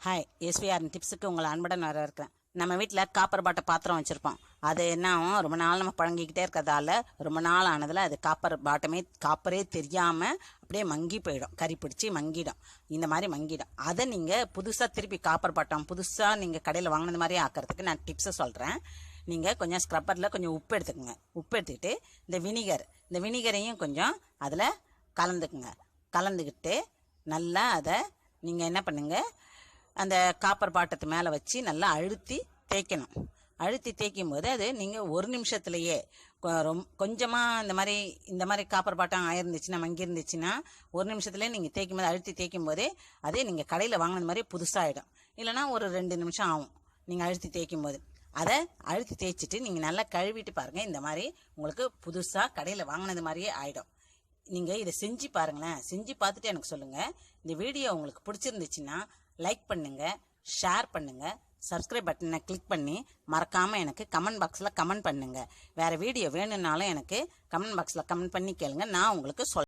Hi, SVR டிப்ஸுக்கு உங்களை அன்புடன் வரவேற்கிறேன். நம்ம வீட்டில் காப்பர் பாட்டை பாத்திரம் வச்சுருப்போம். அது என்ன ஆகும், ரொம்ப நாள் நம்ம பழங்கிக்கிட்டே இருக்கிறதால ரொம்ப நாள் ஆனதில் அது காப்பரே தெரியாமல் அப்படியே மங்கி போயிடும், கறி பிடிச்சி மங்கிடும். இந்த மாதிரி மங்கிடும். அதை நீங்கள் புதுசாக திருப்பி காப்பர் பாட்டம் புதுசாக நீங்கள் கடையில் வாங்கினது மாதிரி ஆக்கிறதுக்கு நான் டிப்ஸை சொல்கிறேன். நீங்கள் கொஞ்சம் ஸ்க்ரப்பரில் கொஞ்சம் உப்பு எடுத்துக்கோங்க. உப்பு எடுத்துக்கிட்டு இந்த வினிகரையும் கொஞ்சம் அதில் கலந்துக்கிட்டு நல்லா அதை நீங்கள் என்ன பண்ணுங்கள், அந்த காப்பர் பாட்டத்து மேலே வச்சு நல்லா அழுத்தி தேய்க்கணும். அழுத்தி தேய்க்கும் போது அது நீங்கள் ஒரு நிமிஷத்துலையே கொஞ்சமாக இந்த மாதிரி காப்பர் பாட்டம் ஆயிருந்துச்சுன்னா மங்கி இருந்துச்சுன்னா ஒரு நிமிஷத்துலேயே நீங்கள் தேய்க்கும் போது அழுத்தி தேய்க்கும் போதே அதே நீங்கள் கடையில் வாங்கினது மாதிரி புதுசாகிடும். இல்லைனா ஒரு 2 நிமிஷம் ஆகும் நீங்கள் அழுத்தி தேய்க்கும் போது. அதை அழுத்தி தேய்ச்சிட்டு நீங்கள் நல்லா கழுவிட்டு பாருங்கள். இந்த மாதிரி உங்களுக்கு புதுசாக கடையில் வாங்கினது மாதிரியே ஆகிடும். நீங்கள் இதை செஞ்சு பாருங்களேன். செஞ்சு பார்த்துட்டு எனக்கு சொல்லுங்கள். இந்த வீடியோ உங்களுக்கு பிடிச்சிருந்துச்சுன்னா லைக் பண்ணுங்கள், ஷேர் பண்ணுங்கள், சப்ஸ்கிரைப் பட்டனை கிளிக் பண்ணி மறக்காமல் எனக்கு கமெண்ட் பாக்ஸில் கமெண்ட் பண்ணுங்கள். வேறு வீடியோ வேணும்னாலும் எனக்கு கமெண்ட் பாக்ஸில் கமெண்ட் பண்ணி கேளுங்க, நான் உங்களுக்கு